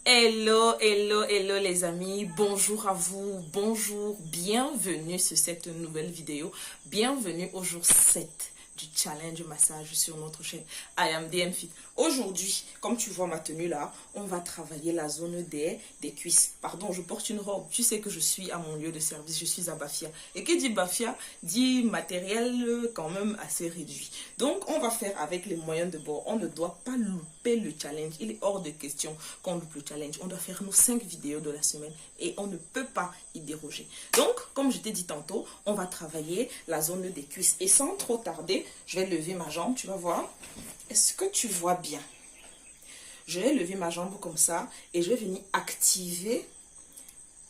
Hello, hello, hello les amis, bonjour à vous, bonjour, bienvenue sur cette nouvelle vidéo, bienvenue au jour 7 du challenge massage sur notre chaîne I Am DM Fit. Aujourd'hui, comme tu vois ma tenue là, on va travailler la zone des cuisses. Pardon, je porte une robe, tu sais que je suis à mon lieu de service, je suis à Bafia. Et qui dit Bafia, dit matériel quand même assez réduit. Donc on va faire avec les moyens de bord, on ne doit pas louper le challenge, il est hors de question qu'on loupe le challenge. On doit faire nos 5 vidéos de la semaine et on ne peut pas y déroger. Donc, comme je t'ai dit tantôt, on va travailler la zone des cuisses. Et sans trop tarder, je vais lever ma jambe, tu vas voir. Est-ce que tu vois bien? Je vais lever ma jambe comme ça et je vais venir activer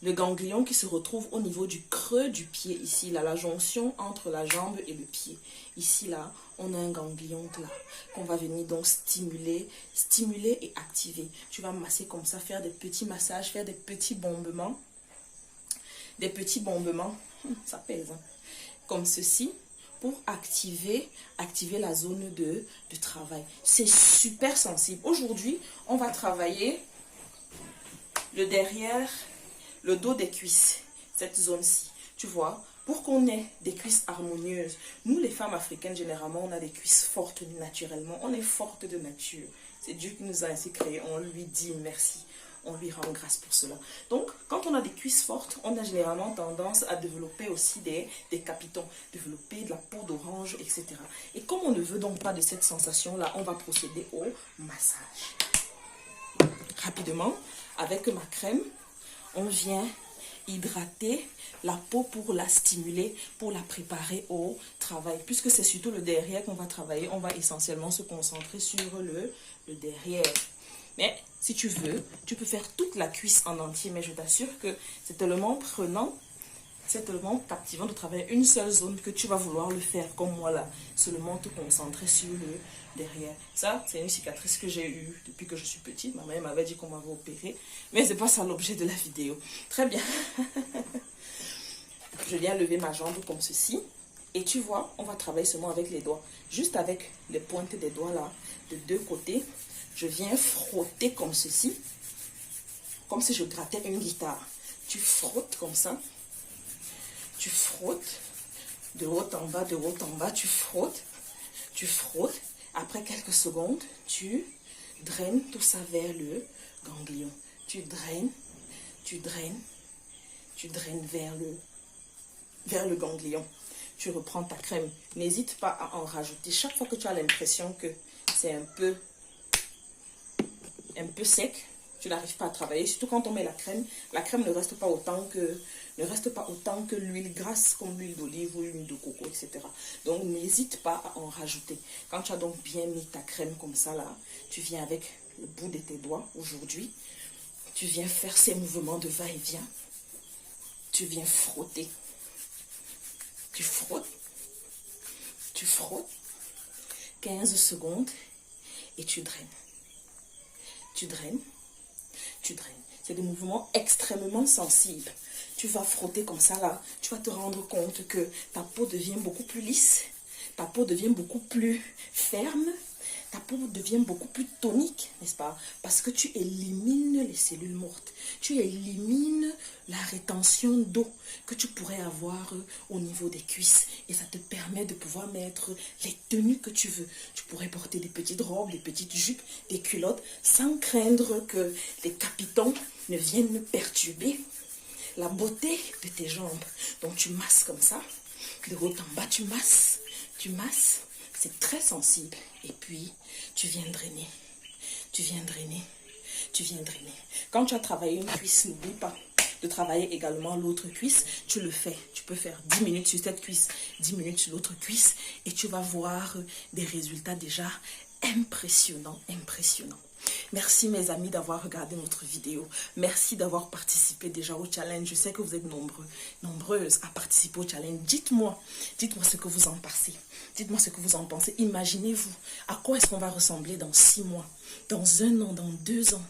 le ganglion qui se retrouve au niveau du creux du pied, ici, là, la jonction entre la jambe et le pied. Ici, là, on a un ganglion là, qu'on va venir donc stimuler et activer. Tu vas masser comme ça, faire des petits massages, faire des petits bombements. Des petits bombements, ça pèse, hein, comme ceci, pour activer la zone de travail. C'est super sensible. Aujourd'hui, on va travailler le derrière, le dos des cuisses, cette zone-ci, tu vois, pour qu'on ait des cuisses harmonieuses. Nous, les femmes africaines, généralement, on a des cuisses fortes naturellement. On est fortes de nature. C'est Dieu qui nous a ainsi créés. On lui dit merci. On lui rend grâce pour cela. Donc, quand on a des cuisses fortes, on a généralement tendance à développer aussi des capitons, développer de la peau d'orange, etc. Et comme on ne veut donc pas de cette sensation-là, on va procéder au massage. Rapidement, avec ma crème, on vient hydrater la peau pour la stimuler, pour la préparer au travail. Puisque c'est surtout le derrière qu'on va travailler, on va essentiellement se concentrer sur le derrière. Mais si tu veux, tu peux faire toute la cuisse en entier, mais je t'assure que c'est tellement prenant, c'est tellement captivant de travailler une seule zone que tu vas vouloir le faire comme moi là, seulement te concentrer sur le derrière. Ça, c'est une cicatrice que j'ai eue depuis que je suis petite. Ma mère m'avait dit qu'on m'avait opéré, mais c'est pas ça l'objet de la vidéo. Très bien. Je viens lever ma jambe comme ceci. Et tu vois, on va travailler seulement avec les doigts. Juste avec les pointes des doigts là, de deux côtés. Je viens frotter comme ceci. Comme si je grattais une guitare. Tu frottes comme ça. Tu frottes de haut en bas, de haut en bas. Tu frottes. Tu frottes. Après quelques secondes, tu draines tout ça vers le ganglion. Tu draines. Tu draines. Tu draines vers le ganglion. Tu reprends ta crème. N'hésite pas à en rajouter. Chaque fois que tu as l'impression que c'est un peu sec, tu n'arrives pas à travailler. Surtout quand on met la crème ne reste pas autant que l'huile grasse comme l'huile d'olive ou l'huile de coco, etc. Donc n'hésite pas à en rajouter. Quand tu as donc bien mis ta crème comme ça là, tu viens avec le bout de tes doigts aujourd'hui. Tu viens faire ces mouvements de va-et-vient. Tu viens frotter. Tu frottes. Tu frottes. 15 secondes et tu draines. Tu draines. Tu draines. C'est des mouvements extrêmement sensibles. Tu vas frotter comme ça là. Tu vas te rendre compte que ta peau devient beaucoup plus lisse. Ta peau devient beaucoup plus ferme. Ta peau devient beaucoup plus tonique, n'est-ce pas? Parce que tu élimines les cellules mortes. Tu élimines la rétention d'eau que tu pourrais avoir au niveau des cuisses. Et ça te permet de pouvoir mettre les tenues que tu veux. Tu pourrais porter des petites robes, des petites jupes, des culottes, sans craindre que les capitons ne viennent perturber la beauté de tes jambes. Donc tu masses comme ça. De haut en bas, tu masses. Tu masses. C'est très sensible. Et puis, tu viens drainer. Tu viens drainer. Tu viens drainer. Quand tu as travaillé une cuisse, n'oublie pas de travailler également l'autre cuisse. Tu le fais. Tu peux faire 10 minutes sur cette cuisse, 10 minutes sur l'autre cuisse. Et tu vas voir des résultats déjà impressionnants, impressionnants. Merci mes amis d'avoir regardé notre vidéo. Merci d'avoir participé déjà au challenge. Je sais que vous êtes nombreuses à participer au challenge. Dites-moi ce que vous en pensez. Dites-moi ce que vous en pensez. Imaginez-vous à quoi est-ce qu'on va ressembler dans 6 mois, dans 1 an, dans 2 ans.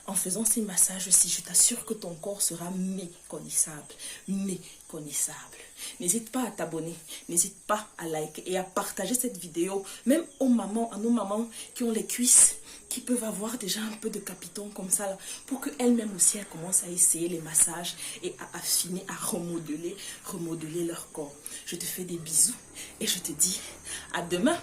En faisant ces massages-ci, je t'assure que ton corps sera méconnaissable. Méconnaissable. N'hésite pas à t'abonner, n'hésite pas à liker et à partager cette vidéo, même aux mamans, à nos mamans qui ont les cuisses, qui peuvent avoir déjà un peu de capiton comme ça, là, pour qu'elles-mêmes aussi, elles commencent à essayer les massages et à affiner, à remodeler leur corps. Je te fais des bisous et je te dis à demain.